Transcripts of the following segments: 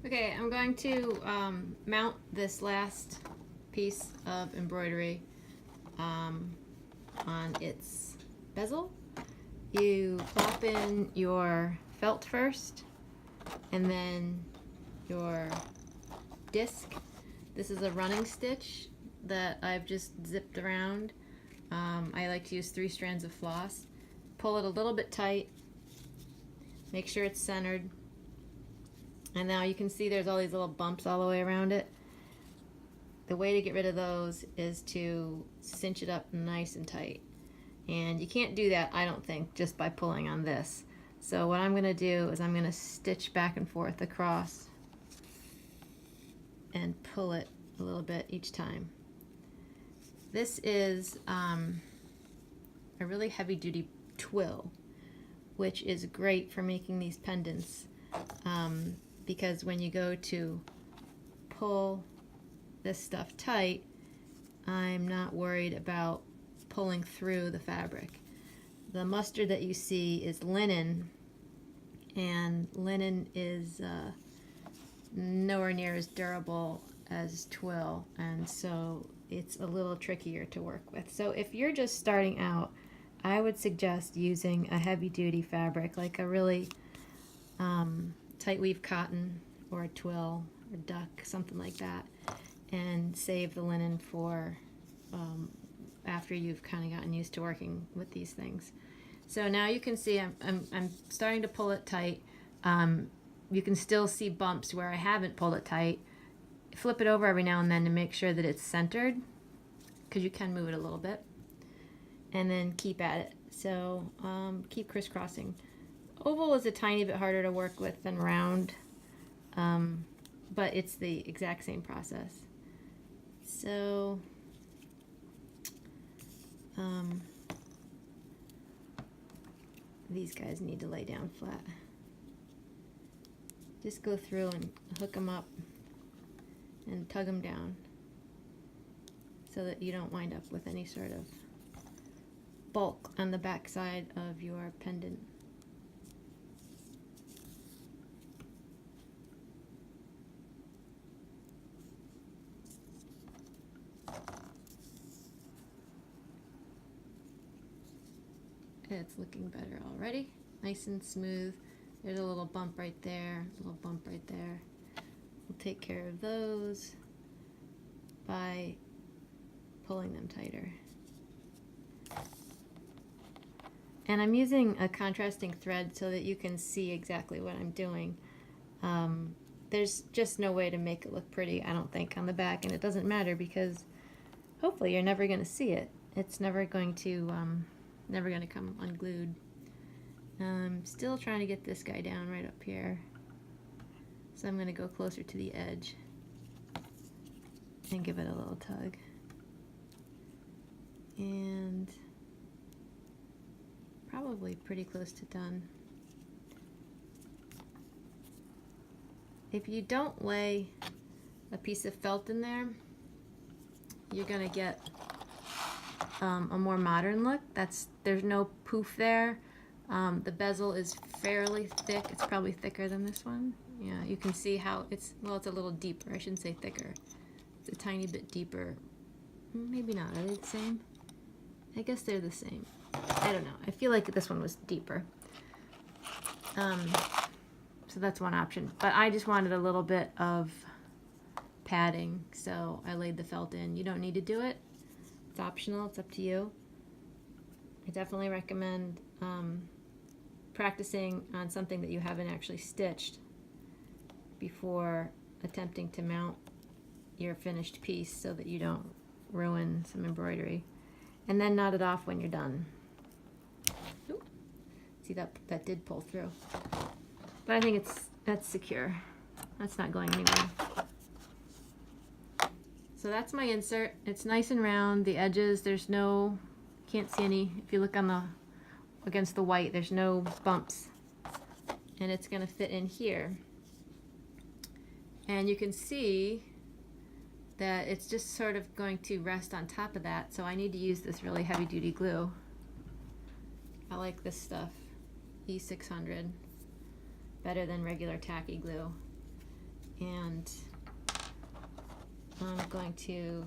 Okay, I'm going to mount this last piece of embroidery on its bezel. You plop in your felt first and then your disc. This is a running stitch that I've just zipped around. I like to use 3 strands of floss. Pull it a little bit tight, make sure it's centered, and now you can see there's all these little bumps all the way around it. The way to get rid of those is to cinch it up nice and tight. And you can't do that, I don't think, just by pulling on this. So what I'm going to do is I'm going to stitch back and forth across and pull it a little bit each time. This is a really heavy-duty twill, which is great for making these pendants because when you go to pull this stuff tight, I'm not worried about pulling through the fabric. The mustard that you see is linen, and linen is nowhere near as durable as twill, and so it's a little trickier to work with. So if you're just starting out, I would suggest using a heavy-duty fabric like a really tight weave cotton or a twill or duck, something like that, and save the linen for after you've kind of gotten used to working with these things. So now you can see I'm starting to pull it tight. You can still see bumps where I haven't pulled it tight. Flip it over every now and then to make sure that it's centered, because you can move it a little bit, and then keep at it. So keep crisscrossing. Oval is a tiny bit harder to work with than round, but it's the exact same process. So these guys need to lay down flat. Just go through and hook them up and tug them down so that you don't wind up with any sort of bulk on the back side of your pendant. It's looking better already, nice and smooth. There's a little bump right there, a little bump right there. We'll take care of those by pulling them tighter. And I'm using a contrasting thread so that you can see exactly what I'm doing. There's just no way to make it look pretty, I don't think, on the back, and it doesn't matter because hopefully you're never going to see it. It's never going to come unglued. I'm still trying to get this guy down right up here. So I'm going to go closer to the edge and give it a little tug. And probably pretty close to done. If you don't lay a piece of felt in there, you're going to get a more modern look. There's no poof there. The bezel is fairly thick. It's probably thicker than this one. Yeah, you can see how it's a little deeper. I shouldn't say thicker. It's a tiny bit deeper. Maybe not. Are they the same? I guess they're the same. I don't know. I feel like this one was deeper. So that's one option. But I just wanted a little bit of padding, so I laid the felt in. You don't need to do it. It's optional. It's up to you. I definitely recommend practicing on something that you haven't actually stitched before attempting to mount your finished piece so that you don't ruin some embroidery. And then knot it off when you're done. Ooh. See, that did pull through. But I think that's secure. That's not going anywhere. So that's my insert. It's nice and round. The edges, can't see any. If you look against the white, there's no bumps. And it's going to fit in here. And you can see that it's just sort of going to rest on top of that, so I need to use this really heavy-duty glue. I like this stuff, E600, better than regular tacky glue. and I'm going to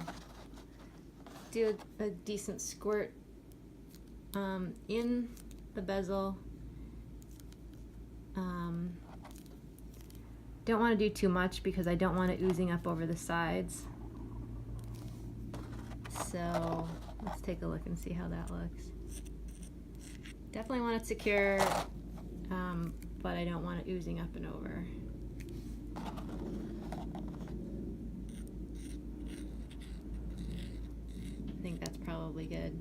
do a decent squirt in the bezel. Don't want to do too much because I don't want it oozing up over the sides. So let's take a look and see how that looks. Definitely want it secure, but I don't want it oozing up and over. I think that's probably good.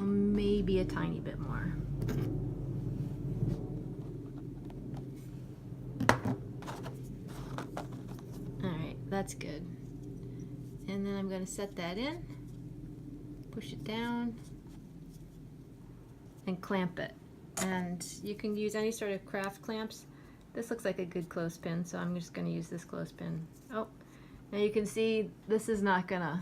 Maybe a tiny bit more. Alright, that's good. And then I'm going to set that in, push it down, and clamp it. And you can use any sort of craft clamps. This looks like a good clothespin, so I'm just going to use this clothespin. Oh, now you can see this is not going to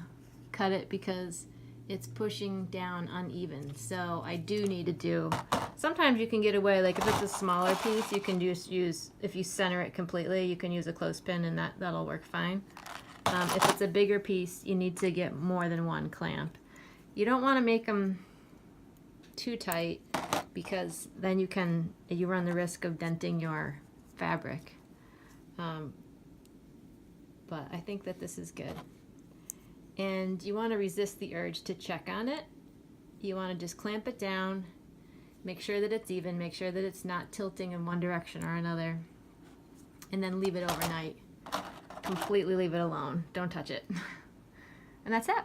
cut it because it's pushing down uneven. So I do need to do, sometimes you can get away, like if it's a smaller piece, you can just use, if you center it completely, you can use a clothespin and that'll work fine. If it's a bigger piece, you need to get more than one clamp. You don't want to make them too tight because then you run the risk of denting your fabric. But I think that this is good. And you want to resist the urge to check on it. You want to just clamp it down, make sure that it's even, make sure that it's not tilting in one direction or another, and then leave it overnight. Completely leave it alone. Don't touch it. And that's it.